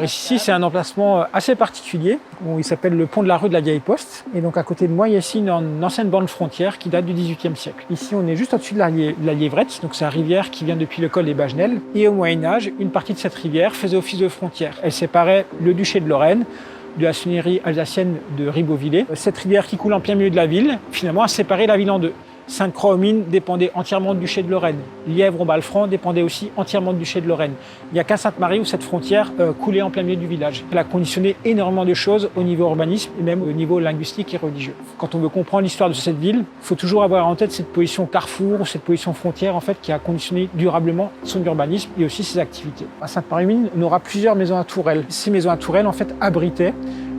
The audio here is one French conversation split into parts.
Alors ici, c'est un emplacement assez particulier. Il s'appelle le pont de la rue de la Vieille Poste. Et donc à côté de moi, il y a ici une ancienne borne frontière qui date du XVIIIe siècle. Ici, on est juste au-dessus de la Liévrette. Donc c'est une rivière qui vient depuis le col des Bagenelles. Et au Moyen-Âge, une partie de cette rivière faisait office de frontière. Elle séparait le duché de Lorraine de la seigneurie alsacienne de Ribeauvillé. Cette rivière qui coule en plein milieu de la ville, finalement, a séparé la ville en deux. Sainte-Croix-aux-Mines dépendait entièrement du duché de Lorraine. Lièvre-au-Balfranc dépendait aussi entièrement du duché de Lorraine. Il n'y a qu'à Sainte-Marie où cette frontière coulait en plein milieu du village. Elle a conditionné énormément de choses au niveau urbanisme et même au niveau linguistique et religieux. Quand on veut comprendre l'histoire de cette ville, il faut toujours avoir en tête cette position carrefour ou cette position frontière en fait, qui a conditionné durablement son urbanisme et aussi ses activités. À Sainte-Marie-aux-Mines, on aura plusieurs maisons à tourelles. Ces maisons à tourelles en fait abritaient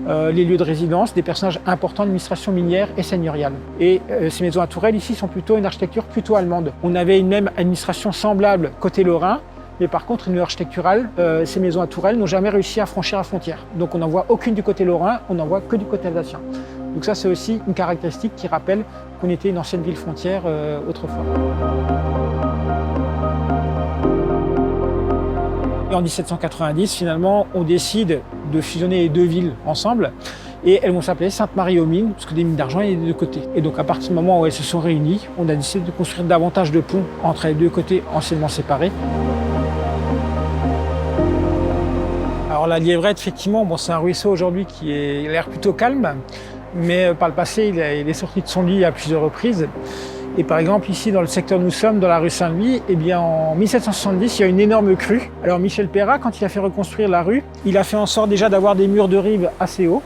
les lieux de résidence des personnages importants de l'administration minière et seigneuriale. Et ces maisons à tourelles ici sont plutôt une architecture plutôt allemande. On avait une même administration semblable côté lorrain, mais par contre, une architecturale, ces maisons à tourelles n'ont jamais réussi à franchir la frontière. Donc on n'en voit aucune du côté lorrain, on n'en voit que du côté alsacien. Donc ça, c'est aussi une caractéristique qui rappelle qu'on était une ancienne ville frontière autrefois. En 1790, finalement, on décide de fusionner les deux villes ensemble et elles vont s'appeler Sainte-Marie-aux-Mines parce que des mines d'argent, il y a des deux côtés. Et donc, à partir du moment où elles se sont réunies, on a décidé de construire davantage de ponts entre les deux côtés anciennement séparés. Alors, la Liévrette, effectivement, c'est un ruisseau aujourd'hui qui a l'air plutôt calme, mais par le passé, il est sorti de son lit à plusieurs reprises. Et par exemple, ici, dans le secteur où nous sommes, dans la rue Saint-Louis, eh bien, en 1770, il y a une énorme crue. Alors, Michel Perrat, quand il a fait reconstruire la rue, il a fait en sorte déjà d'avoir des murs de rive assez hauts.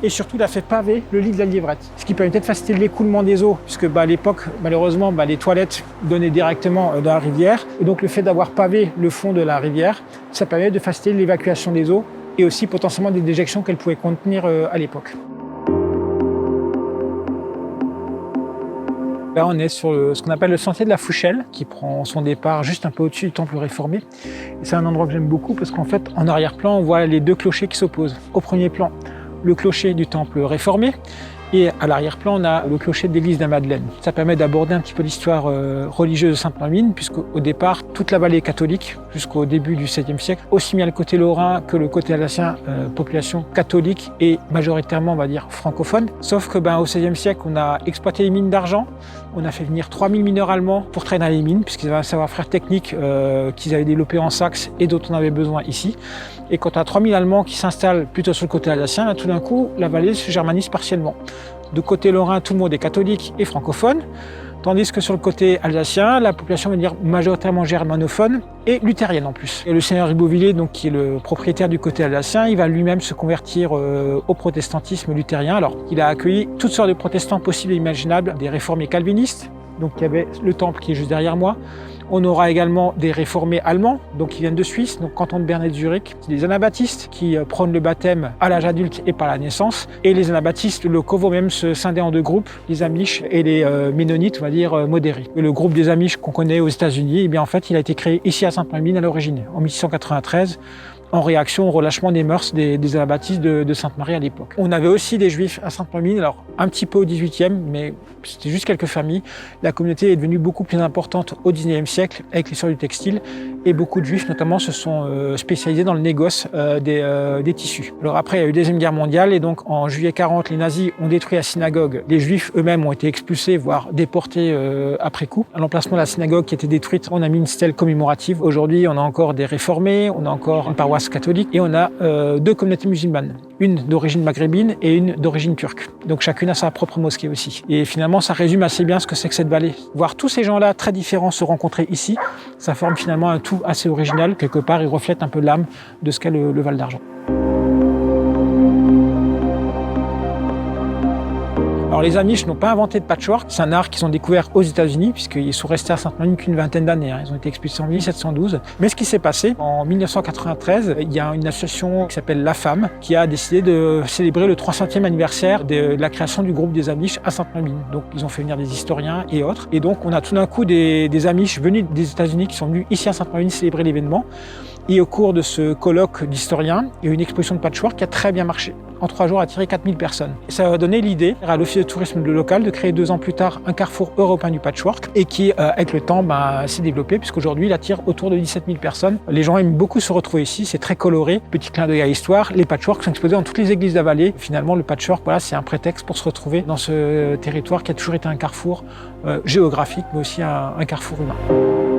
Et surtout, il a fait paver le lit de la Liévrette. Ce qui permettait de faciliter l'écoulement des eaux, puisque à l'époque, malheureusement, les toilettes donnaient directement dans la rivière. Et donc, le fait d'avoir pavé le fond de la rivière, ça permet de faciliter l'évacuation des eaux et aussi potentiellement des déjections qu'elle pouvait contenir à l'époque. Là, on est sur ce qu'on appelle le sentier de la Fouchelle, qui prend son départ juste un peu au-dessus du temple réformé. C'est un endroit que j'aime beaucoup parce qu'en fait, en arrière-plan, on voit les deux clochers qui s'opposent. Au premier plan, le clocher du temple réformé, et à l'arrière-plan, on a le clocher de l'église de la Madeleine. Ça permet d'aborder un petit peu l'histoire religieuse de Sainte-Marie-aux-Mines, puisqu'au départ, toute la vallée est catholique, jusqu'au début du XVIIe siècle. Aussi bien le côté lorrain que le côté alsacien, population catholique et majoritairement, on va dire, francophone. Sauf que au XVIe siècle, on a exploité les mines d'argent. On a fait venir 3000 mineurs allemands pour travailler dans les mines, puisqu'ils avaient un savoir-faire technique qu'ils avaient développé en Saxe et dont on avait besoin ici. Et quand on a 3000 Allemands qui s'installent plutôt sur le côté alsacien, là, tout d'un coup, la vallée se germanise partiellement. De côté lorrain, tout le monde est catholique et francophone, tandis que sur le côté alsacien, la population va dire majoritairement germanophone et luthérienne en plus. Et le seigneur Ribeauvillé, donc, qui est le propriétaire du côté alsacien, il va lui-même se convertir au protestantisme luthérien. Alors, il a accueilli toutes sortes de protestants possibles et imaginables, des réformés calvinistes, donc il y avait le temple qui est juste derrière moi. On aura également des réformés allemands, donc qui viennent de Suisse, donc canton de Berne et de Zurich, des anabaptistes qui prônent le baptême à l'âge adulte et par la naissance. Et les anabaptistes locaux vont même se scinder en deux groupes, les Amish et les Ménonites, on va dire modérés. Et le groupe des Amish qu'on connaît aux États-Unis, eh bien en fait, il a été créé ici à Sainte-Marie-aux-Mines à l'origine, en 1693. En réaction au relâchement des mœurs des anabaptistes de Sainte-Marie à l'époque. On avait aussi des juifs à Sainte-Marie-aux-Mines, alors un petit peu au XVIIIe, mais c'était juste quelques familles. La communauté est devenue beaucoup plus importante au XIXe siècle avec l'essor du textile et beaucoup de juifs notamment se sont spécialisés dans le négoce des tissus. Alors après, il y a eu la Deuxième Guerre mondiale et donc en juillet 40, les nazis ont détruit la synagogue. Les juifs eux-mêmes ont été expulsés, voire déportés après coup. À l'emplacement de la synagogue qui était détruite, on a mis une stèle commémorative. Aujourd'hui, on a encore des réformés, on a encore une paroisse catholique et on a deux communautés musulmanes, une d'origine maghrébine et une d'origine turque. Donc chacune a sa propre mosquée aussi. Et finalement, ça résume assez bien ce que c'est que cette vallée. Voir tous ces gens-là très différents se rencontrer ici, ça forme finalement un tout assez original. Quelque part, il reflète un peu l'âme de ce qu'est le Val d'Argent. Alors les Amish n'ont pas inventé de patchwork, c'est un art qu'ils ont découvert aux États-Unis puisqu'ils sont restés à Sainte-Marie qu'une vingtaine d'années. Ils ont été expulsés en 1712. Mais ce qui s'est passé, en 1993, il y a une association qui s'appelle La Femme qui a décidé de célébrer le 300e anniversaire de la création du groupe des Amish à Sainte-Marie. Donc ils ont fait venir des historiens et autres. Et donc on a tout d'un coup des Amish venus des États-Unis qui sont venus ici à Sainte-Marie célébrer l'événement. Et au cours de ce colloque d'historiens, il y a eu une exposition de patchwork qui a très bien marché. En 3 jours, a attiré 4000 personnes. Et ça a donné l'idée à l'Office de tourisme local de créer 2 ans plus tard un carrefour européen du patchwork et qui, avec le temps, s'est développé puisqu'aujourd'hui, il attire autour de 17 000 personnes. Les gens aiment beaucoup se retrouver ici, c'est très coloré. Petit clin d'œil à l'histoire, les patchworks sont exposés dans toutes les églises de la vallée. Finalement, le patchwork, voilà, c'est un prétexte pour se retrouver dans ce territoire qui a toujours été un carrefour géographique, mais aussi un carrefour humain.